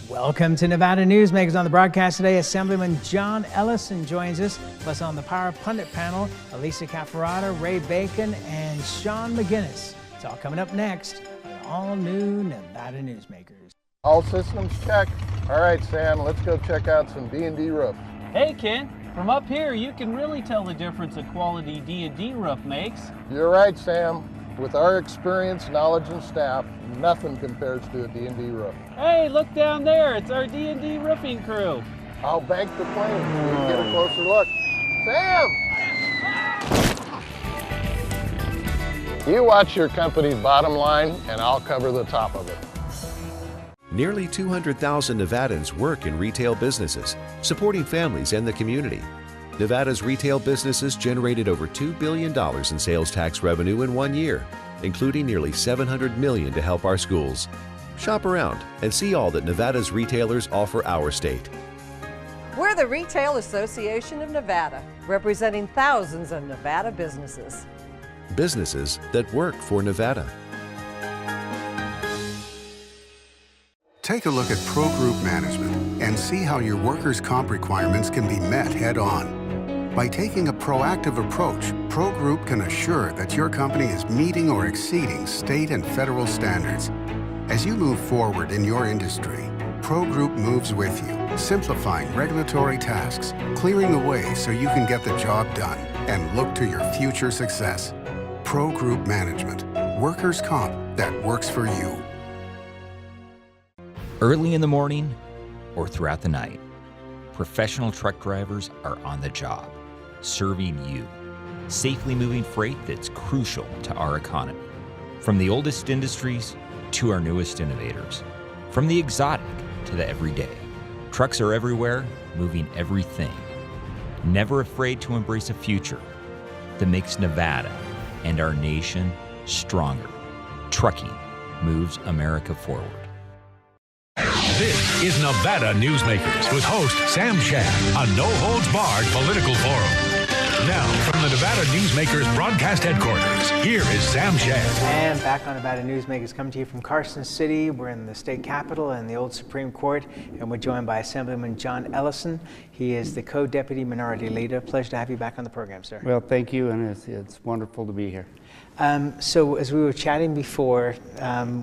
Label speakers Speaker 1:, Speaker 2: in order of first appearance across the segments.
Speaker 1: Welcome to Nevada Newsmakers. On the broadcast today, Assemblyman John Ellison joins us. Plus on the Power Pundit panel, Elisa Cafferata, Ray Bacon, and Sean McGuinness. It's all coming up next on all new Nevada Newsmakers.
Speaker 2: All systems check. All right, Sam, let's go check out some D&D roof.
Speaker 3: Hey, Ken. From up here, you can really tell the difference a quality D&D roof makes.
Speaker 2: You're right, Sam. With our experience, knowledge, and staff, nothing compares to a D&D roof.
Speaker 3: Hey, look down there. It's our D&D roofing crew.
Speaker 2: I'll bank the plane so we can get a closer look. Sam! You watch your company's bottom line, and I'll cover the top of it.
Speaker 4: Nearly 200,000 Nevadans work in retail businesses, supporting families and the community. Nevada's retail businesses generated over $2 billion in sales tax revenue in 1 year, including nearly $700 million to help our schools. Shop around and see all that Nevada's retailers offer our state.
Speaker 5: We're the Retail Association of Nevada, representing thousands of Nevada businesses.
Speaker 4: Businesses that work for Nevada.
Speaker 6: Take a look at Pro Group Management and see how your workers' comp requirements can be met head-on. By taking a proactive approach, Pro Group can assure that your company is meeting or exceeding state and federal standards. As you move forward in your industry, Pro Group moves with you, simplifying regulatory tasks, clearing the way so you can get the job done and look to your future success. Pro Group Management, workers' comp that works for you.
Speaker 7: Early in the morning or throughout the night, professional truck drivers are on the job, serving you, safely moving freight that's crucial to our economy. From the oldest industries to our newest innovators, from the exotic to the everyday, trucks are everywhere, moving everything. Never afraid to embrace a future that makes Nevada and our nation stronger. Trucking moves America forward.
Speaker 8: This is Nevada Newsmakers with host Sam Shad, a no-holds-barred political forum. Now, from the Nevada Newsmakers broadcast headquarters, here is Sam Shad.
Speaker 1: And back on Nevada Newsmakers, coming to you from Carson City. We're in the state capitol and the old Supreme Court, and we're joined by Assemblyman John Ellison. He is the co-deputy minority leader. Pleasure to have you back on the program, sir.
Speaker 9: Well, thank you, and it's wonderful to be here.
Speaker 1: So as we were chatting before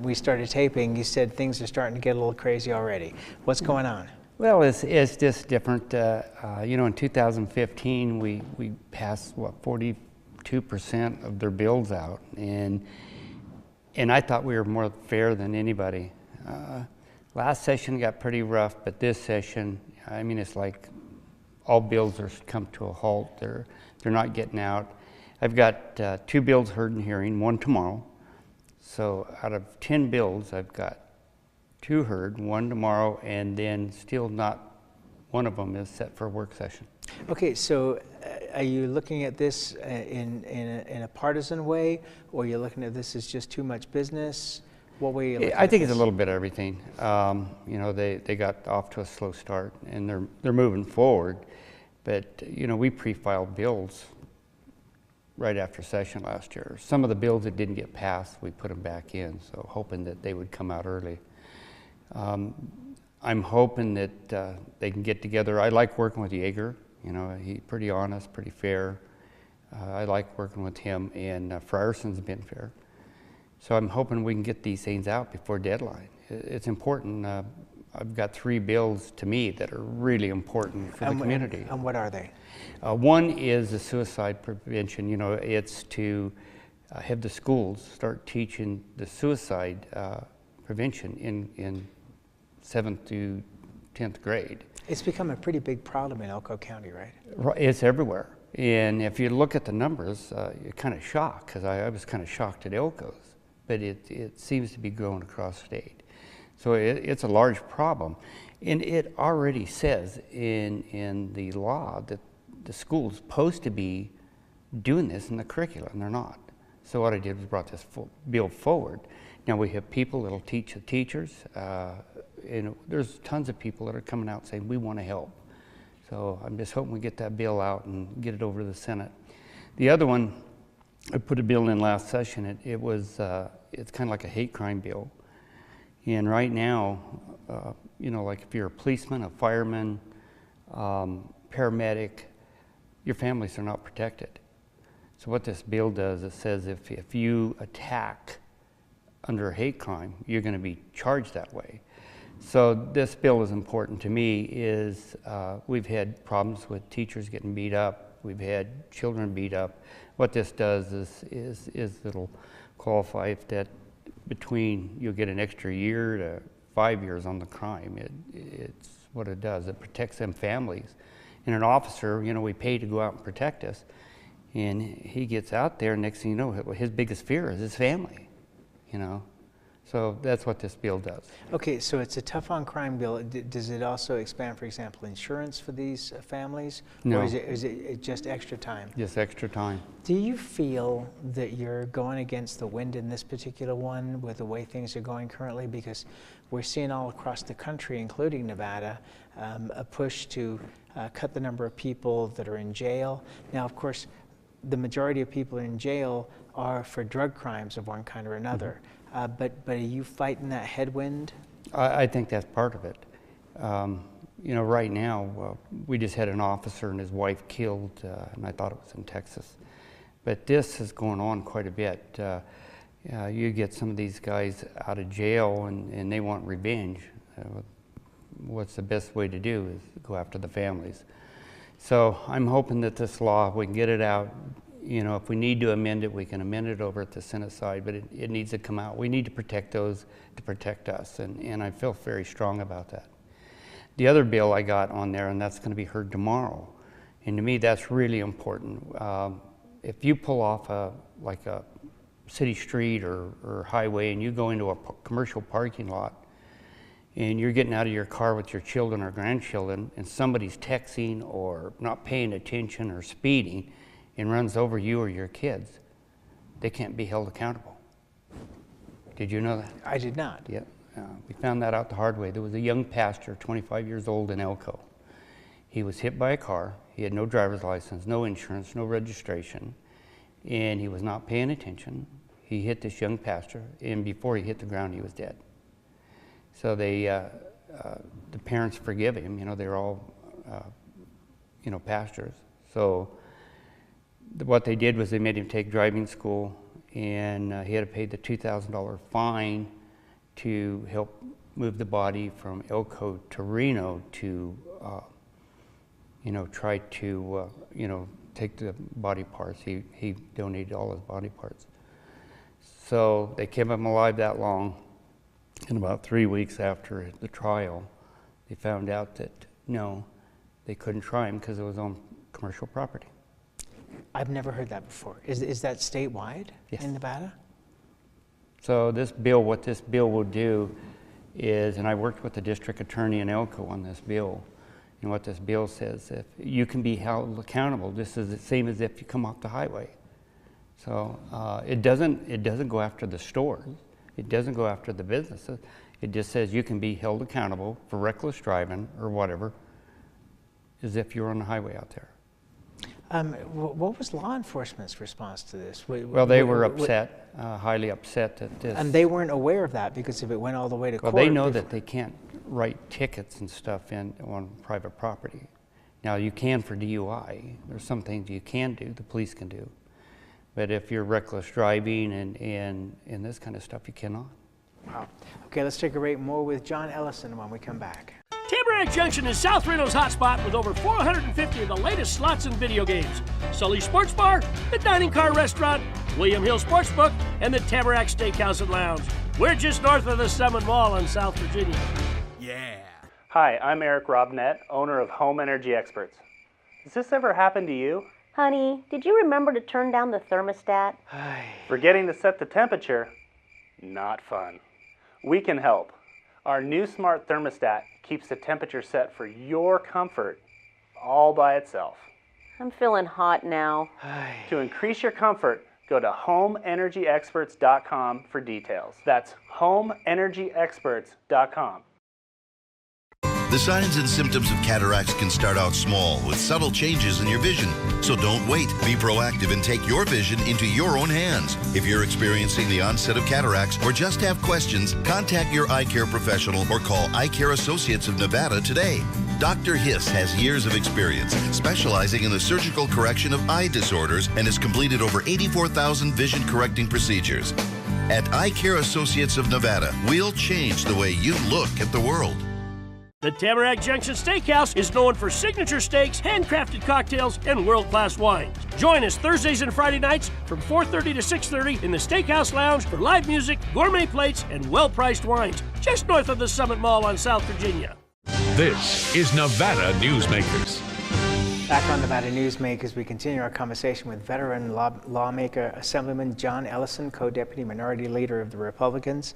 Speaker 1: we started taping, you said things are starting to get a little crazy already. What's going on?
Speaker 9: Well, it's just different. You know, in 2015, we passed, 42% of their bills out, and I thought we were more fair than anybody. Last session got pretty rough, but this session, I mean, it's like all bills are come to a halt. They're not getting out. I've got 2 bills heard in hearing, 1 tomorrow. So out of 10 bills, I've got 2 heard, 1 tomorrow, and then still not one of them is set for a work session.
Speaker 1: Okay, so are you looking at this in a partisan way, or are you looking at this as just too much business? What way are you looking
Speaker 9: I think
Speaker 1: at
Speaker 9: it's a little bit of everything. You know, they got off to a slow start, and they're moving forward. But you know, we pre-filed bills right after session last year. Some of the bills that didn't get passed, we put them back in, so hoping that they would come out early. I'm hoping that they can get together. I like working with Yeager. You know, he's pretty honest, pretty fair. I like working with him, and Frierson's been fair. So I'm hoping we can get these things out before deadline. It's important. I've got 3 bills to me that are really important for the community.
Speaker 1: And what are they?
Speaker 9: One is the suicide prevention. You know, it's to have the schools start teaching the suicide prevention in 7th to 10th grade.
Speaker 1: It's become a pretty big problem in Elko County, right?
Speaker 9: It's everywhere. And if you look at the numbers, you're kind of shocked, because I was kind of shocked at Elko's, but it seems to be growing across state. So it's a large problem. And it already says in the law that the school's supposed to be doing this in the curriculum, and they're not. So what I did was brought this bill forward. Now we have people that'll teach the teachers, and there's tons of people that are coming out saying, we want to help. So I'm just hoping we get that bill out and get it over to the Senate. The other one, I put a bill in last session. It's kind of like a hate crime bill. And right now, you know, like if you're a policeman, a fireman, paramedic, your families are not protected. So what this bill does, it says if you attack under a hate crime, you're going to be charged that way. So this bill is important to me. Is we've had problems with teachers getting beat up. We've had children beat up. What this does is it'll qualify if that between you'll get an extra year to 5 years on the crime. It's what it does. It protects them families. And an officer, you know, we pay to go out and protect us. And he gets out there, next thing you know, his biggest fear is his family, you know. So that's what this bill does.
Speaker 1: Okay, so it's a tough on crime bill. Does it also expand, for example, insurance for these families?
Speaker 9: No.
Speaker 1: Or is it just extra time?
Speaker 9: Just extra time.
Speaker 1: Do you feel that you're going against the wind in this particular one with the way things are going currently? Because we're seeing all across the country, including Nevada, a push to cut the number of people that are in jail. Now, of course, the majority of people in jail are for drug crimes of one kind or another. But are you fighting that headwind?
Speaker 9: I think that's part of it. You know, right now, we just had an officer and his wife killed, and I thought it was in Texas. But this is going on quite a bit. You get some of these guys out of jail and they want revenge. What's the best way to do is go after the families. So I'm hoping that this law, we can get it out. You know, if we need to amend it, we can amend it over at the Senate side, but it needs to come out. We need to protect those to protect us, and I feel very strong about that. The other bill I got on there, and that's going to be heard tomorrow, and to me that's really important. If you pull off like a city street or highway and you go into a commercial parking lot and you're getting out of your car with your children or grandchildren and somebody's texting or not paying attention or speeding and runs over you or your kids, they can't be held accountable. Did you know that?
Speaker 1: I did not.
Speaker 9: Yeah, we found that out the hard way. There was a young pastor, 25 years old in Elko. He was hit by a car. He had no driver's license, no insurance, no registration, and he was not paying attention. He hit this young pastor, and before he hit the ground, he was dead. So the parents forgive him. You know, they're all, you know, pastors. So what they did was they made him take driving school, and he had to pay the $2,000 fine to help move the body from Elko to Reno to, you know, try to, you know, take the body parts. He donated all his body parts. So they kept him alive that long. And about 3 weeks after the trial, they found out that no, they couldn't try him because it was on commercial property.
Speaker 1: I've never heard that before. Is that statewide?
Speaker 9: Yes.
Speaker 1: In Nevada?
Speaker 9: So this bill, what this bill will do is, and I worked with the district attorney in Elko on this bill, and what this bill says, if you can be held accountable, this is the same as if you come off the highway. So it doesn't go after the stores. It doesn't go after the businesses. It just says you can be held accountable for reckless driving or whatever, as if you're on the highway out there.
Speaker 1: What was law enforcement's response to this?
Speaker 9: Well, they were upset, highly upset that this.
Speaker 1: And they weren't aware of that because if it went all the way to court.
Speaker 9: Well, they know that they can't write tickets and stuff on private property. Now, you can for DUI. There's some things you can do, the police can do. But if you're reckless driving and this kind of stuff, you cannot.
Speaker 1: Wow. Okay, let's take a break. More with John Ellison when we come back.
Speaker 10: Tamarack Junction is South Reno's hotspot with over 450 of the latest slots and video games. Sully Sports Bar, the Dining Car Restaurant, William Hill Sportsbook, and the Tamarack Steakhouse and Lounge. We're just north of the Summit Mall in South Virginia.
Speaker 3: Yeah.
Speaker 11: Hi, I'm Eric Robnett, owner of Home Energy Experts. Has this ever happened to you?
Speaker 12: Honey, did you remember to turn down the thermostat?
Speaker 11: Forgetting to set the temperature? Not fun. We can help. Our new smart thermostat keeps the temperature set for your comfort all by itself.
Speaker 12: I'm feeling hot now.
Speaker 11: To increase your comfort, go to homeenergyexperts.com for details. That's homeenergyexperts.com.
Speaker 13: The signs and symptoms of cataracts can start out small with subtle changes in your vision. So don't wait. Be proactive and take your vision into your own hands. If you're experiencing the onset of cataracts or just have questions, contact your eye care professional or call Eye Care Associates of Nevada today. Dr. Hiss has years of experience specializing in the surgical correction of eye disorders and has completed over 84,000 vision correcting procedures. At Eye Care Associates of Nevada, we'll change the way you look at the world.
Speaker 10: The Tamarack Junction Steakhouse is known for signature steaks, handcrafted cocktails, and world-class wines. Join us Thursdays and Friday nights from 4:30 to 6:30 in the Steakhouse Lounge for live music, gourmet plates, and well-priced wines, just north of the Summit Mall on South Virginia.
Speaker 8: This is Nevada Newsmakers.
Speaker 1: Back on Nevada Newsmakers, we continue our conversation with veteran lawmaker Assemblyman John Ellison, co-deputy minority leader of the Republicans.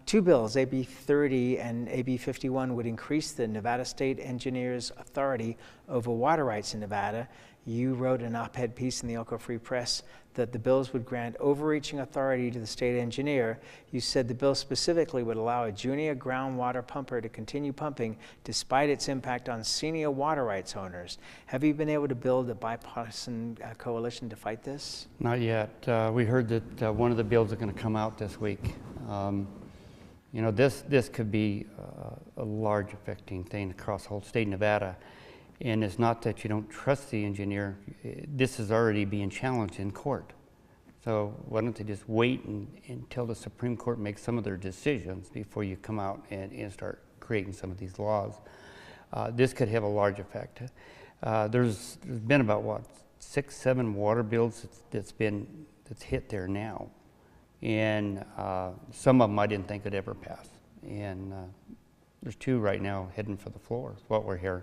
Speaker 1: Two bills, AB 30 and AB 51, would increase the Nevada State Engineers' authority over water rights in Nevada. You wrote an op-ed piece in the Elko Free Press that the bills would grant overreaching authority to the state engineer. You said the bill specifically would allow a junior groundwater pumper to continue pumping despite its impact on senior water rights owners. Have you been able to build a bipartisan coalition to fight this?
Speaker 9: Not yet. We heard that one of the bills are going to come out this week. You know, this could be a large affecting thing across the whole state of Nevada. And it's not that you don't trust the engineer. This is already being challenged in court. So why don't they just wait until the Supreme Court makes some of their decisions before you come out and start creating some of these laws. This could have a large effect. There's been about, what, 6, 7 water bills that's hit there now. And some of them I didn't think would ever pass. And there's 2 right now heading for the floor, is what we're hearing.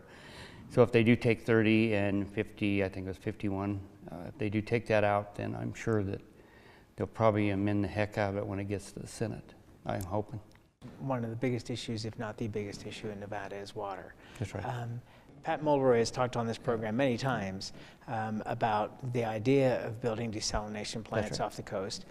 Speaker 9: So if they do take 30 and 50, I think it was 51, if they do take that out, then I'm sure that they'll probably amend the heck out of it when it gets to the Senate. I'm hoping.
Speaker 1: One of the biggest issues, if not the biggest issue in Nevada, is water.
Speaker 9: That's right.
Speaker 1: Pat Mulroy has talked on this program many times about the idea of building desalination plants off the coast.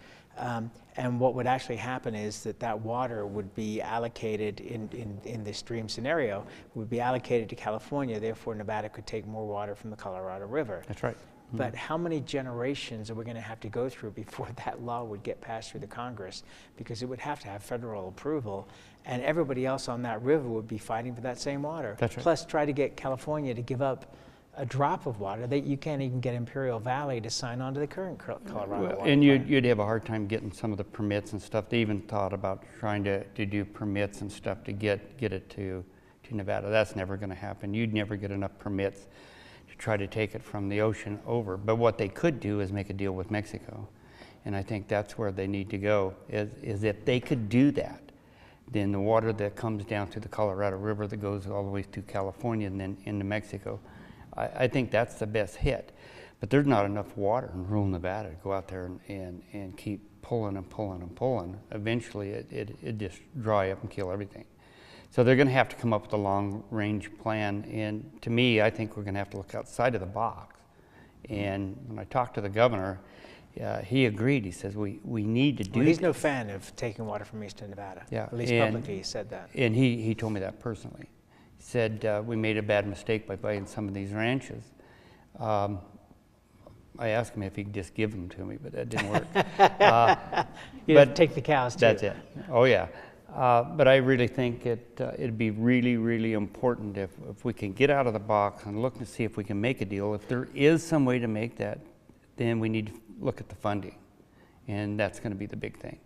Speaker 1: And what would actually happen is that water would be allocated in this dream scenario, would be allocated to California, therefore Nevada could take more water from the Colorado River.
Speaker 9: That's right.
Speaker 1: But how many generations are we going to have to go through before that law would get passed through the Congress? Because it would have to have federal approval, and everybody else on that river would be fighting for that same water.
Speaker 9: That's right.
Speaker 1: Plus try to get California to give up a drop of water that you can't even get Imperial Valley to sign on to the current Colorado water
Speaker 9: and
Speaker 1: plan.
Speaker 9: you'd have a hard time getting some of the permits and stuff. They even thought about trying to do permits and stuff to get it to Nevada. That's never going to happen. You'd never get enough permits to try to take it from the ocean over. But what they could do is make a deal with Mexico. And I think that's where they need to go, is if they could do that, then the water that comes down to the Colorado River that goes all the way to California and then into Mexico, I think that's the best hit. But there's not enough water in rural Nevada to go out there and keep pulling and pulling and pulling. Eventually it just dry up and kill everything. So they're going to have to come up with a long-range plan. And to me, I think we're going to have to look outside of the box. And when I talked to the governor, he agreed. He says, we need to do
Speaker 1: He's
Speaker 9: this.
Speaker 1: no fan of taking water from eastern Nevada.
Speaker 9: Yeah.
Speaker 1: At least publicly he said that.
Speaker 9: And he told me that personally. He said, we made a bad mistake by buying some of these ranches. I asked him if he could just give them to me, but that didn't work.
Speaker 1: You have to take the cows too.
Speaker 9: That's it. Oh yeah. But I really think it'd be really, really important if we can get out of the box and look and see if we can make a deal. If there is some way to make that, then we need to look at the funding. And that's going to be the big thing.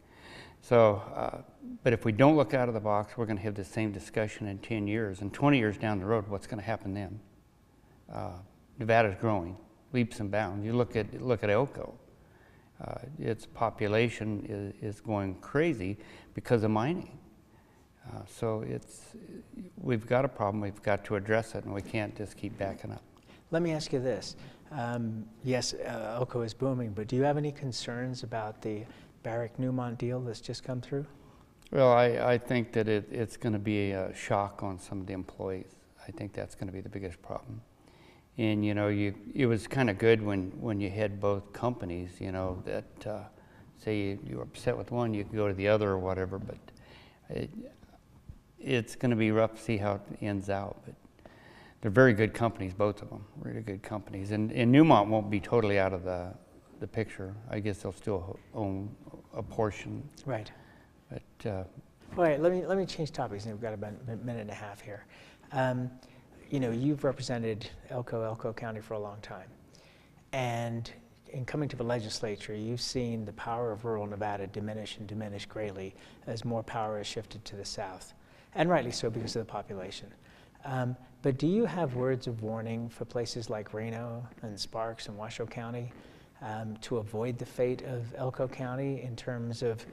Speaker 9: So, but if we don't look out of the box, we're going to have the same discussion in 10 years. And 20 years down the road, what's going to happen then? Nevada's growing, leaps and bounds. You look at Elko. Its population is going crazy because of mining. So we've got a problem, we've got to address it, and we can't just keep backing up.
Speaker 1: Let me ask you this. Yes, Elko is booming, but do you have any concerns about the Barrick-Newmont deal that's just come through?
Speaker 9: Well, I think that it's going to be a shock on some of the employees. I think that's going to be the biggest problem. And you know, it was kind of good when you had both companies, you know, that say you were upset with one, you could go to the other or whatever. But it's going to be rough to see how it ends out. But they're very good companies, both of them, really good companies. And Newmont won't be totally out of the picture. I guess they'll still own a portion.
Speaker 1: Right.
Speaker 9: But
Speaker 1: all right, let me change topics. We've got about a minute and a half here. You know, you've represented Elko County for a long time, and in coming to the legislature, you've seen the power of rural Nevada diminish greatly as more power is shifted to the south, and rightly so because of the population. But do you have words of warning for places like Reno and Sparks and Washoe County to avoid the fate of Elko County in terms of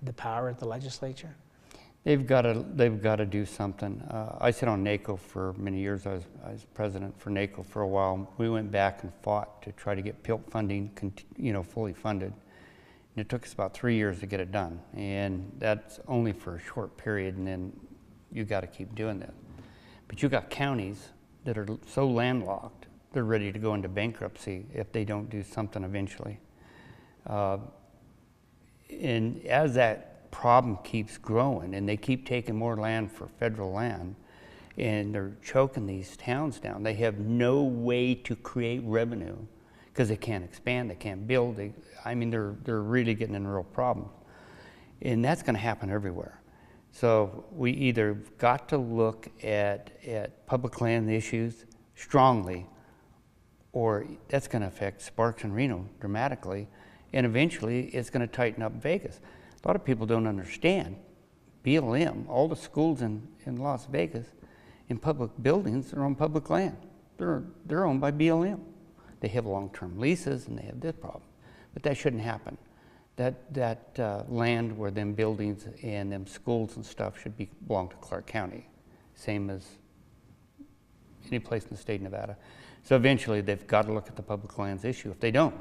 Speaker 1: the power at the legislature?
Speaker 9: They've got to do something. I sat on NACO for many years. I was president for NACO for a while. We went back and fought to try to get PILT funding, fully funded. And it took us about 3 years to get it done. And that's only for a short period, and then you got to keep doing that. But you got counties that are so landlocked, they're ready to go into bankruptcy if they don't do something eventually. And as that problem keeps growing and they keep taking more land for federal land and they're choking these towns down, they have no way to create revenue because they can't expand, they can't build. They're really getting in real problems. And that's going to happen everywhere. So we either got to look at public land issues strongly, or that's going to affect Sparks and Reno dramatically, and eventually it's going to tighten up Vegas. A lot of people don't understand BLM, all the schools in Las Vegas, in public buildings, are on public land. They're owned by BLM. They have long-term leases and they have this problem. But that shouldn't happen. That land where them buildings and them schools and stuff should belong to Clark County, same as any place in the state of Nevada. So eventually they've got to look at the public lands issue. If they don't,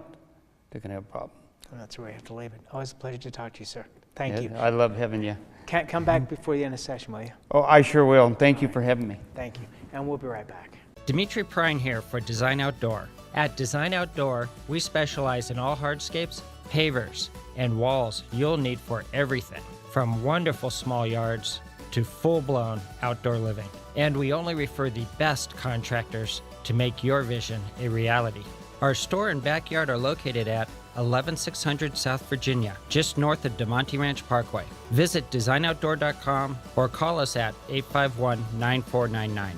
Speaker 9: they're going to have a problem.
Speaker 1: And that's where we have to leave it. Always a pleasure to talk to you, sir. Thank you.
Speaker 9: I love having you.
Speaker 1: Can't come back before the end of session, will you?
Speaker 9: Oh, I sure will. And thank you for having me.
Speaker 1: Thank you. And we'll be right back.
Speaker 14: Dimitri Prine here for Design Outdoor. At Design Outdoor, we specialize in all hardscapes, pavers, and walls you'll need for everything, from wonderful small yards to full-blown outdoor living. And we only refer the best contractors to make your vision a reality. Our store and backyard are located at 11600 South Virginia, just north of DeMonte Ranch Parkway. Visit designoutdoor.com or call us at 851-9499.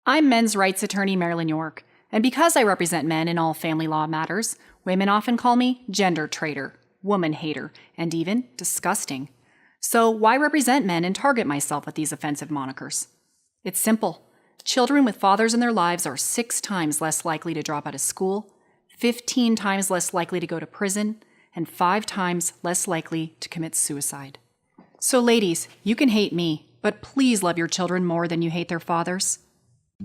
Speaker 15: I'm men's rights attorney Marilyn York, and because I represent men in all family law matters, women often call me gender traitor, woman hater, and even disgusting. So why represent men and target myself with these offensive monikers? It's simple. Children with fathers in their lives are 6 times less likely to drop out of school, 15 times less likely to go to prison, and 5 times less likely to commit suicide. So ladies, you can hate me, but please love your children more than you hate their fathers.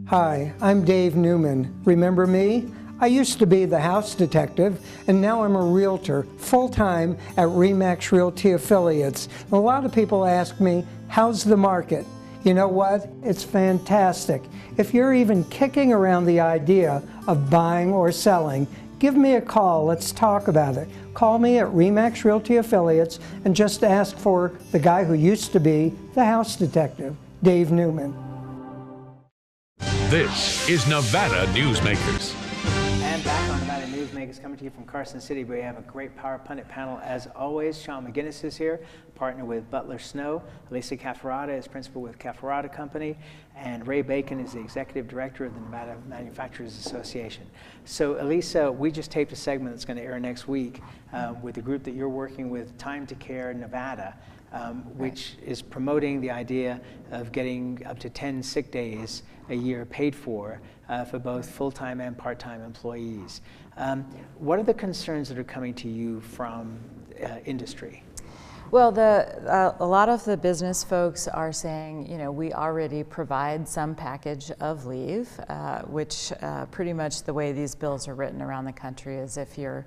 Speaker 16: Hi, I'm Dave Newman. Remember me? I used to be the house detective, and now I'm a realtor, full-time at RE/MAX Realty Affiliates. A lot of people ask me, how's the market? You know what? It's fantastic. If you're even kicking around the idea of buying or selling, give me a call. Let's talk about it. Call me at RE/MAX Realty Affiliates and just ask for the guy who used to be the house detective, Dave Newman.
Speaker 8: This is Nevada Newsmakers.
Speaker 1: And back on Nevada Newsmakers, coming to you from Carson City, where we have a great Power Pundit panel. As always, Sean McGuinness is here, partner with Butler Snow. Elisa Cafferata is principal with Cafferata Company. And Ray Bacon is the executive director of the Nevada Manufacturers Association. So, Elisa, we just taped a segment that's going to air next week with the group that you're working with, Time to Care Nevada, which is promoting the idea of getting up to 10 sick days a year paid for both full-time and part-time employees. What are the concerns that are coming to you from industry?
Speaker 17: Well, a lot of the business folks are saying, you know, we already provide some package of leave, which pretty much the way these bills are written around the country is if you're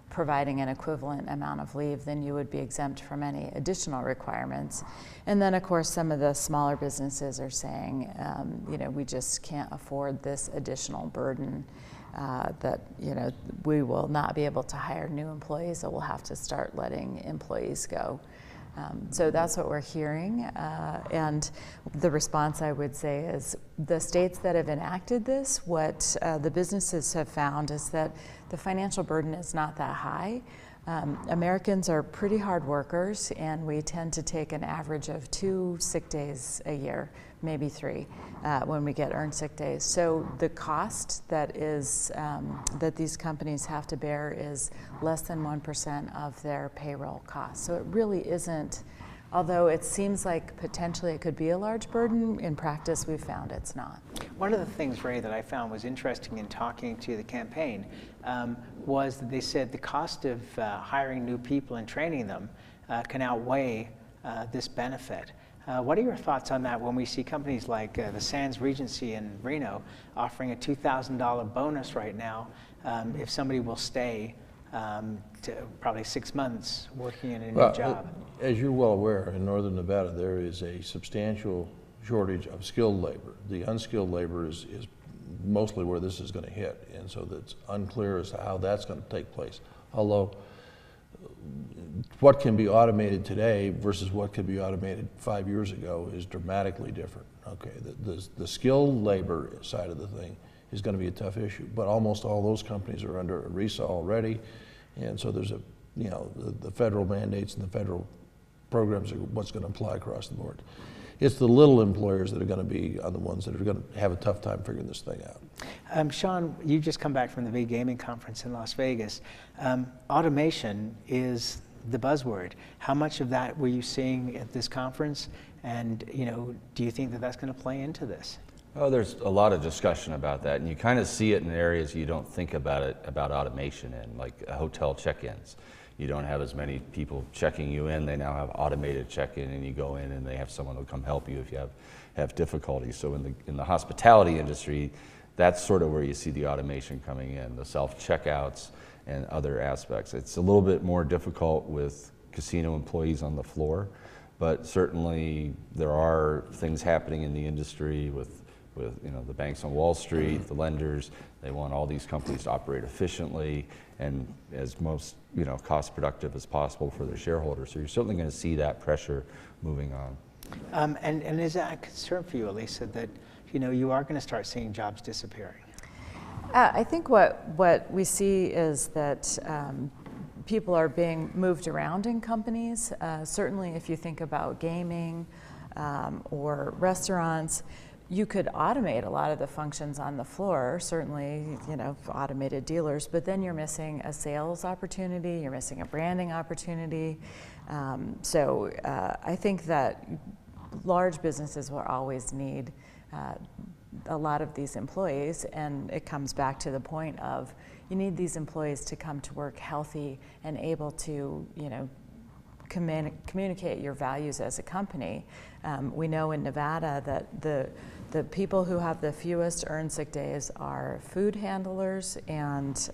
Speaker 17: providing an equivalent amount of leave, then you would be exempt from any additional requirements. And then, of course, some of the smaller businesses are saying, you know, we just can't afford this additional burden, that, you know, we will not be able to hire new employees, so we'll have to start letting employees go. So that's what we're hearing. And the response, I would say, is the states that have enacted this, what the businesses have found is that the financial burden is not that high. Americans are pretty hard workers, and we tend to take an average of 2 sick days a year, maybe 3, when we get earned sick days. So the cost that is that these companies have to bear is less than 1% of their payroll costs. So it really isn't, although it seems like potentially it could be a large burden, in practice we've found it's not.
Speaker 1: One of the things, Ray, that I found was interesting in talking to the campaign was that they said the cost of hiring new people and training them can outweigh this benefit. What are your thoughts on that when we see companies like the Sands Regency in Reno offering a $2,000 bonus right now if somebody will stay to probably 6 months working in a new job?
Speaker 18: As you're well aware, in northern Nevada there is a substantial shortage of skilled labor. The unskilled labor is mostly where this is going to hit, and so it's unclear as to how that's going to take place. Although what can be automated today versus what could be automated 5 years ago is dramatically different. Okay, the skilled labor side of the thing is going to be a tough issue, but almost all those companies are under ERISA already, and so there's the federal mandates and the federal programs are what's going to apply across the board. It's the little employers that are going to be the ones that are going to have a tough time figuring this thing out.
Speaker 1: Sean, you just come back from the big gaming conference in Las Vegas. Automation is the buzzword. How much of that were you seeing at this conference? And do you think that that's going to play into this?
Speaker 19: Oh, there's a lot of discussion about that, and you kind of see it in areas you don't think about automation in, like hotel check-ins. You don't have as many people checking you in. They now have automated check-in, and you go in and they have someone who come help you if you have difficulties. So in the hospitality industry, that's sort of where you see the automation coming in, the self-checkouts and other aspects. It's a little bit more difficult with casino employees on the floor, but certainly there are things happening in the industry with the banks on Wall Street, the lenders. They want all these companies to operate efficiently and as most cost productive as possible for their shareholders. So you're certainly going to see that pressure moving on.
Speaker 1: And is that a concern for you, Elisa, that you are going to start seeing jobs disappearing?
Speaker 17: I think what we see is that people are being moved around in companies. Certainly if you think about gaming or restaurants, you could automate a lot of the functions on the floor, certainly, automated dealers, but then you're missing a sales opportunity, you're missing a branding opportunity. So I think that large businesses will always need a lot of these employees, and it comes back to the point of you need these employees to come to work healthy and able to, communicate your values as a company. We know in Nevada that the people who have the fewest earned sick days are food handlers and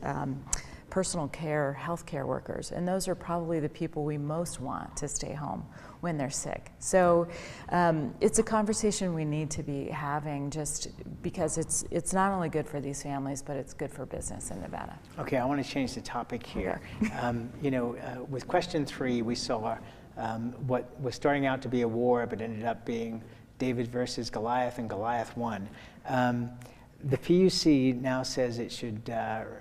Speaker 17: personal care, healthcare workers, and those are probably the people we most want to stay home when they're sick. So it's a conversation we need to be having, just because it's not only good for these families, but it's good for business in Nevada.
Speaker 1: Okay, I want to change the topic here. Okay. With question 3, we saw what was starting out to be a war, but ended up being David versus Goliath, and Goliath won. The PUC now says it should,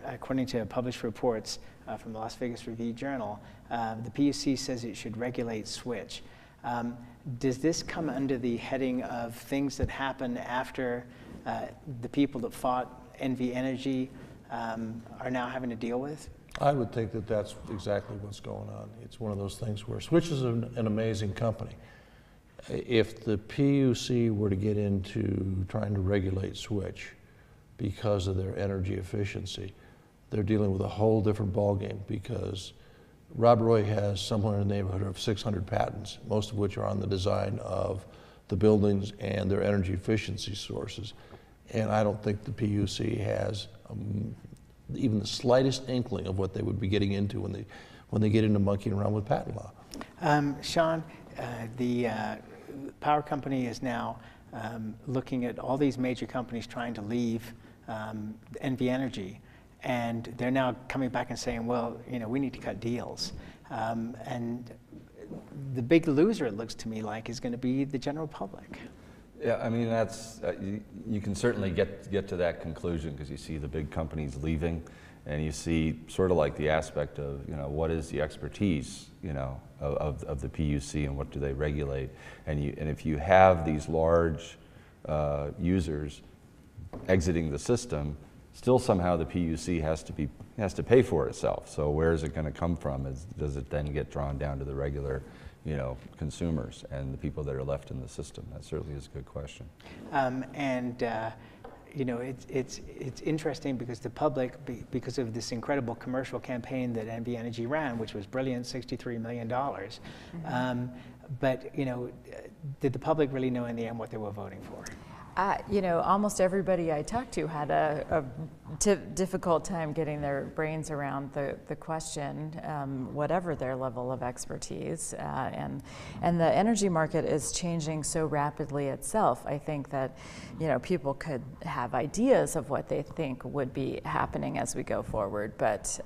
Speaker 1: according to published reports from the Las Vegas Review-Journal, the PUC says it should regulate switch. Does this come under the heading of things that happen after the people that fought NV Energy are now having to deal with?
Speaker 18: I would think that that's exactly what's going on. It's one of those things where Switch is an amazing company. If the PUC were to get into trying to regulate Switch because of their energy efficiency, they're dealing with a whole different ballgame, because Rob Roy has somewhere in the neighborhood of 600 patents, most of which are on the design of the buildings and their energy efficiency sources. And I don't think the PUC has even the slightest inkling of what they would be getting into when they get into monkeying around with patent law.
Speaker 1: Sean, the power company is now looking at all these major companies trying to leave NV Energy, and they're now coming back and saying, well, we need to cut deals. And the big loser, it looks to me like, is going to be the general public.
Speaker 19: Yeah, I mean, that's, you can certainly get to that conclusion because you see the big companies leaving, and you see sort of like the aspect of, what is the expertise, of the PUC and what do they regulate, and if you have these large users exiting the system, still somehow the PUC has to pay for itself. So where is it going to come from? Does it then get drawn down to the regular, consumers and the people that are left in the system? That certainly is a good question. It's interesting because the public, because of this incredible commercial campaign that NV Energy ran, which was brilliant, $63 million. But did the public really know in the end what they were voting for?
Speaker 17: Almost everybody I talked to had a difficult time getting their brains around the question, whatever their level of expertise. And the energy market is changing so rapidly itself. I think that, people could have ideas of what they think would be happening as we go forward. But,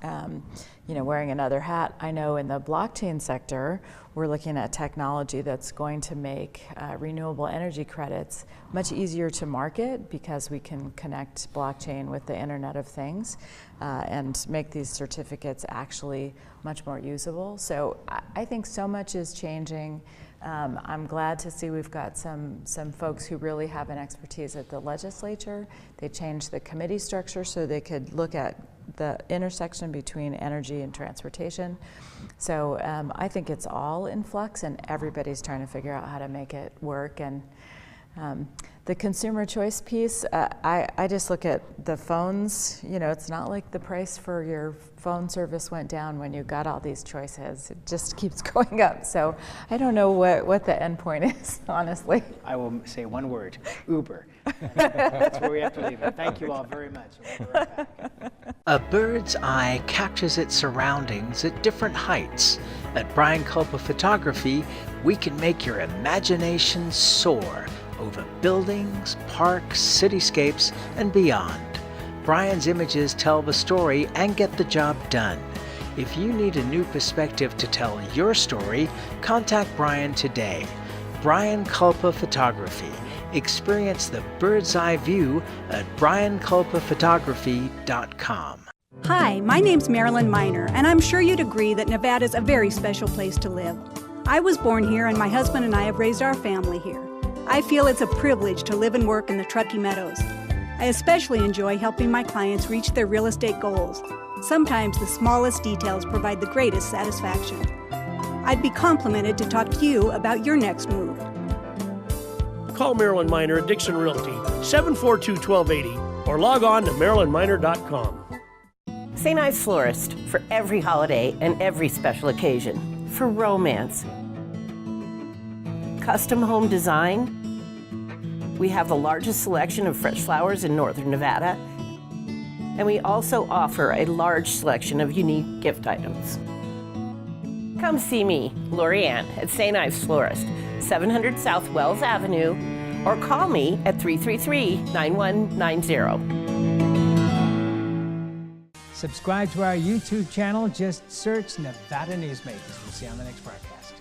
Speaker 17: wearing another hat, I know in the blockchain sector, we're looking at technology that's going to make renewable energy credits much easier to market because we can connect blockchain with the Internet of Things and make these certificates actually much more usable. So I think so much is changing. I'm glad to see we've got some folks who really have an expertise at the legislature. They changed the committee structure so they could look at the intersection between energy and transportation. So I think it's all in flux and everybody's trying to figure out how to make it work. And the consumer choice piece, I just look at the phones. It's not like the price for your phone service went down when you got all these choices. It just keeps going up. So I don't know what the end point is, honestly.
Speaker 1: I will say one word: Uber. That's where we have to leave it. Thank you all very much. We'll be right back. A bird's eye captures its surroundings at different heights. At Brian Culpa Photography, we can make your imagination soar over buildings, parks, cityscapes, and beyond. Brian's images tell the story and get the job done. If you need a new perspective to tell your story, contact Brian today. Brian Culpa Photography. Experience the bird's eye view at brianculpaphotography.com.
Speaker 20: Hi, my name's Marilyn Miner, and I'm sure you'd agree that Nevada's a very special place to live. I was born here, and my husband and I have raised our family here. I feel it's a privilege to live and work in the Truckee Meadows. I especially enjoy helping my clients reach their real estate goals. Sometimes the smallest details provide the greatest satisfaction. I'd be complimented to talk to you about your next move.
Speaker 10: Call Marilyn Miner at Dixon Realty, 742-1280, or log on to marilynminer.com.
Speaker 21: St. Ives Florist, for every holiday and every special occasion. For romance. Custom home design. We have the largest selection of fresh flowers in northern Nevada. And we also offer a large selection of unique gift items. Come see me, Lori Ann, at St. Ives Florist, 700 South Wells Avenue, or call me at 333-9190.
Speaker 1: Subscribe to our YouTube channel. Just search Nevada Newsmakers. We'll see you on the next broadcast.